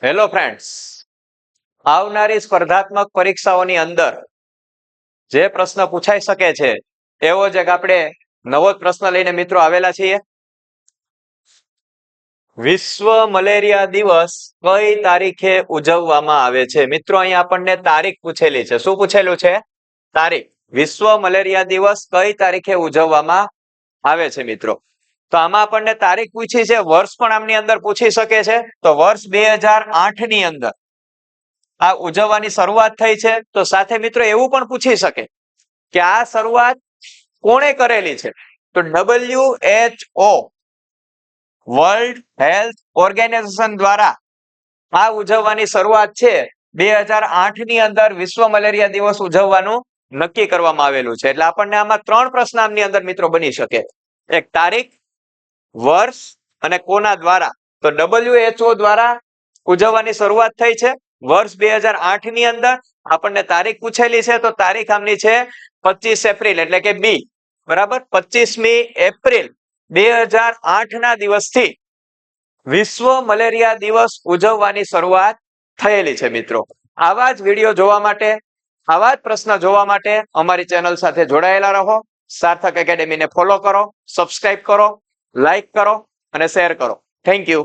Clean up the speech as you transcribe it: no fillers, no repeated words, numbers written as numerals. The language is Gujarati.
હેલો ફ્રેન્ડ્સ, આવનારી સ્પર્ધાત્મક પરીક્ષાઓની અંદર જે પ્રશ્ન પૂછાઈ શકે છે એવો જ એક આપણે નવો જ પ્રશ્ન લઈને મિત્રો આવેલા છીએ. વિશ્વ મલેરિયા દિવસ કઈ તારીખે ઉજવવામાં આવે છે? મિત્રો અહીંયા આપણને તારીખ પૂછેલી છે. શું પૂછેલું છે? તારીખ. વિશ્વ મલેરિયા દિવસ કઈ તારીખે ઉજવવામાં આવે છે મિત્રો? તો આમાં આપણને તારીખ પૂછી છે, વર્ષ પણ આમની અંદર પૂછી શકે છે. તો વર્ષ 2008 ની અંદર આ ઉજવવાની શરૂઆત થઈ છે. તો સાથે મિત્રો એવું પણ પૂછી શકે કે આ શરૂઆત કોણે કરેલી છે? તો WHO વર્લ્ડ હેલ્થ ઓર્ગેનાઇઝેશન દ્વારા આ ઉજવવાની શરૂઆત છે 2008 ની અંદર વિશ્વ મલેરિયા દિવસ ઉજવવાનું નક્કી કરવામાં આવેલું છે. એટલે આપણને આમાં 3 પ્રશ્ન આમની અંદર મિત્રો બની શકે. એક તારીખ, વર્ષ અને કોના દ્વારા? તો WHO દ્વારા ઉજવવાની શરૂઆત થઈ છે વર્ષ 2008 ની અંદર. આપણને તારીખ પૂછેલી છે, તો તારીખ આમની છે 25 એપ્રિલ એટલે કે બી. બરાબર, 25મી એપ્રિલ 2008 ના દિવસથી વિશ્વ મલેરિયા દિવસ ઉજવવાની શરૂઆત થયેલી છે મિત્રો. આવા જ વિડીયો જોવા માટે, આવા જ પ્રશ્ન જોવા માટે અમારી ચેનલ સાથે જોડાયેલા રહો. સાર્થક એકેડેમીને ફોલો કરો, સબસ્ક્રાઇબ કરો, લાઈક કરો અને શેર કરો. Thank you.